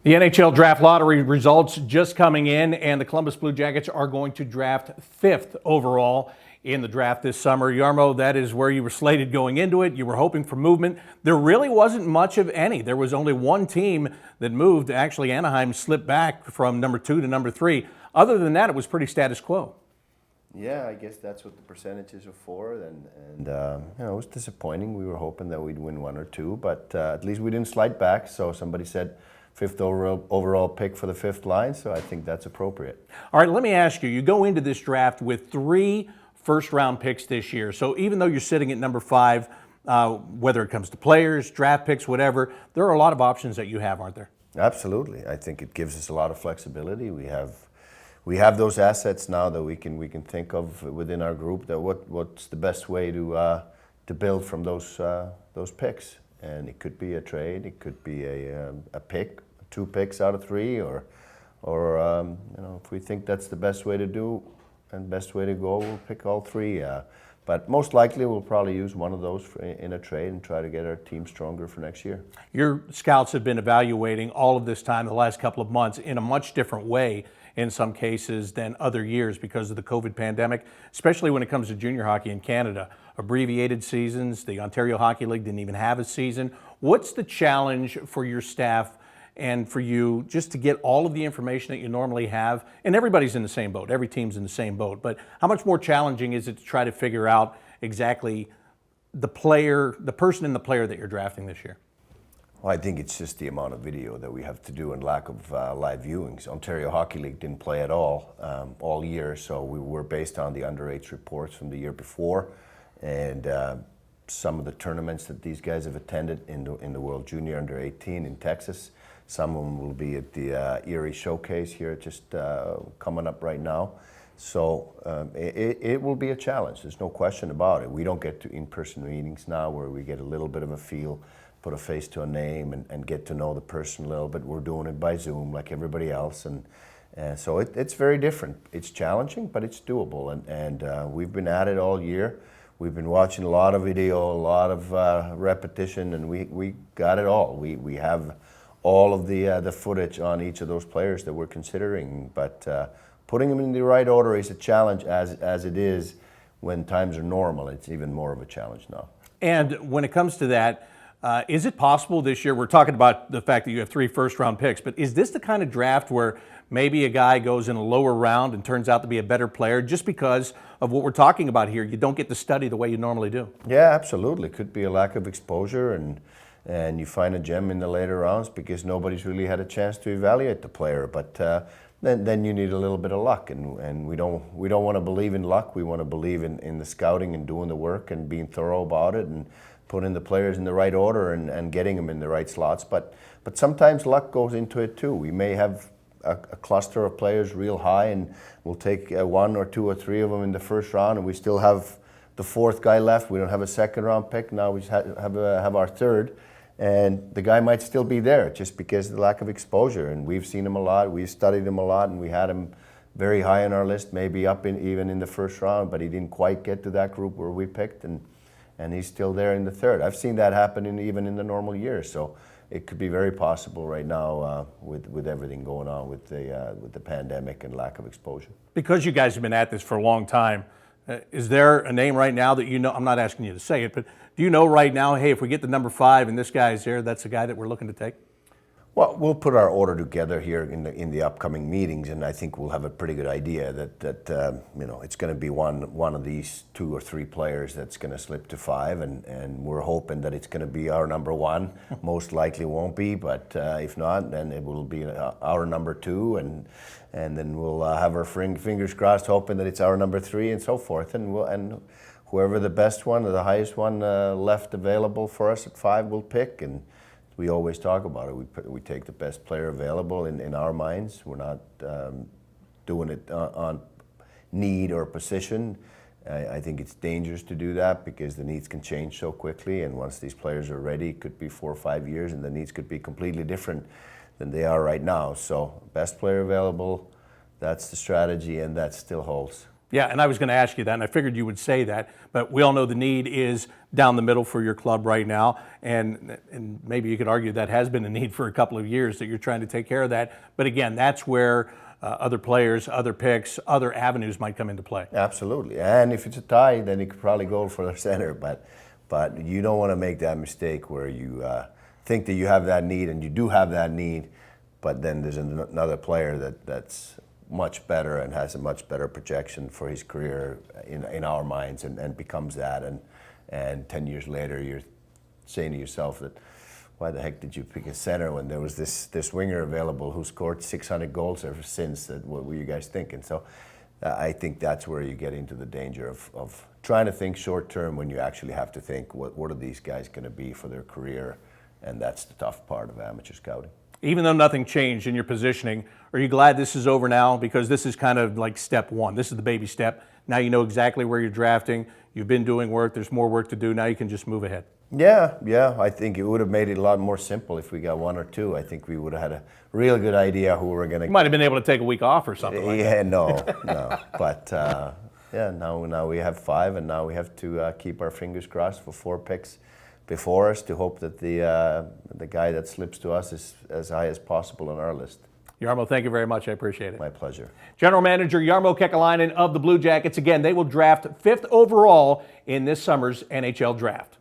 The NHL Draft Lottery results just coming in, and the Columbus Blue Jackets are going to draft 5th overall in the draft this summer. Jarmo, that is where you were slated going into it. You were hoping for movement. There really wasn't much of any. There was only one team that moved. Actually, Anaheim slipped back from number 2 to number 3. Other than that, it was pretty status quo. Yeah, I guess that's what the percentages are for, and it was disappointing. We were hoping that we'd win 1 or 2, but at least we didn't slide back. So somebody said 5th overall pick for the 5th line, so I think that's appropriate. All right, let me ask you, you go into this draft with 3 first-round picks this year. So even though you're sitting at number 5, whether it comes to players, draft picks, whatever, there are a lot of options that you have, aren't there? Absolutely. I think it gives us a lot of flexibility. We have those assets now that we can think of within our group. That what's the best way to build from those picks, and it could be a trade, it could be a pick, 2 picks out of 3, or if we think that's the best way to do and best way to go, we'll pick all 3. But most likely we'll probably use one of those in a trade and try to get our team stronger for next year. Your scouts have been evaluating all of this time, the last couple of months, in a much different way in some cases than other years because of the COVID pandemic, especially when it comes to junior hockey in Canada. Abbreviated seasons, the Ontario Hockey League didn't even have a season. What's the challenge for your staff and for you just to get all of the information that you normally have? And everybody's in the same boat, every team's in the same boat, but how much more challenging is it to try to figure out exactly the person and the player that you're drafting this year? Well, I think it's just the amount of video that we have to do and lack of live viewings. Ontario Hockey League didn't play at all year, so we were based on the underage reports from the year before, and some of the tournaments that these guys have attended in the World Junior Under 18 in Texas. Some of them will be at the Erie Showcase here, just coming up right now. So it will be a challenge. There's no question about it. We don't get to in-person meetings now where we get a little bit of a feel, put a face to a name, and get to know the person a little bit. We're doing it by Zoom like everybody else, and so it's very different. It's challenging, but it's doable, and we've been at it all year. We've been watching a lot of video, a lot of repetition, and we got it all. We have all of the footage on each of those players that we're considering, but putting them in the right order is a challenge as it is when times are normal. It's even more of a challenge now. And when it comes to that, is it possible this year, we're talking about the fact that you have 3 first-round picks, but is this the kind of draft where maybe a guy goes in a lower round and turns out to be a better player just because of what we're talking about here? You don't get to study the way you normally do. Yeah, absolutely. Could be a lack of exposure, and you find a gem in the later rounds because nobody's really had a chance to evaluate the player. But then you need a little bit of luck, and we don't want to believe in luck. We want to believe in the scouting and doing the work and being thorough about it and putting the players in the right order and getting them in the right slots. But sometimes luck goes into it too. We may have a cluster of players real high, and we'll take 1 or 2 or 3 of them in the first round, and we still have the 4th guy left. We don't have a second-round pick. Now we have our 3rd. And the guy might still be there just because of the lack of exposure. And we've seen him a lot, we've studied him a lot, and we had him very high on our list, maybe up even in the first round, but he didn't quite get to that group where we picked, and he's still there in the 3rd. I've seen that happen even in the normal years. So it could be very possible right now with everything going on with the pandemic and lack of exposure. Because you guys have been at this for a long time, is there a name right now that you know? I'm not asking you to say it, but do you know right now, hey, if we get the number 5 and this guy's there, that's the guy that we're looking to take? Well, we'll put our order together here in the upcoming meetings, and I think we'll have a pretty good idea that it's going to be one of these 2 or 3 players that's going to slip to 5, and we're hoping that it's going to be our number 1. Most likely won't be, but if not, then it will be our number 2, and then we'll have our fingers crossed, hoping that it's our number 3, and so forth, and whoever the best one or the highest one left available for us at 5 we'll pick. And we always talk about it. We take the best player available in our minds. We're not doing it on need or position. I think it's dangerous to do that because the needs can change so quickly, and once these players are ready, it could be 4 or 5 years, and the needs could be completely different than they are right now. So best player available, that's the strategy, and that still holds. Yeah, and I was going to ask you that, and I figured you would say that, but we all know the need is down the middle for your club right now, and maybe you could argue that has been a need for a couple of years, that you're trying to take care of that. But again, that's where other players, other picks, other avenues might come into play. Absolutely, and if it's a tie, then you could probably go for the center, but you don't want to make that mistake where you think that you have that need, and you do have that need, but then there's another player that's much better and has a much better projection for his career in our minds, and becomes that, and 10 years later you're saying to yourself that why the heck did you pick a center when there was this winger available who scored 600 goals ever since? That what were you guys thinking? So I think that's where you get into the danger of trying to think short term when you actually have to think what are these guys going to be for their career, and that's the tough part of amateur scouting. Even though nothing changed in your positioning, are you glad this is over now? Because this is kind of like step one. This is the baby step. Now you know exactly where you're drafting. You've been doing work. There's more work to do. Now you can just move ahead. Yeah. I think it would have made it a lot more simple if we got one or two. I think we would have had a real good idea who we're going to. You might have been able to take a week off or something like that. No. But now we have 5, and now we have to keep our fingers crossed for 4 picks before us to hope that the guy that slips to us is as high as possible on our list. Jarmo, thank you very much. I appreciate it. My pleasure. General Manager Jarmo Kekalainen of the Blue Jackets. Again, they will draft 5th overall in this summer's NHL Draft.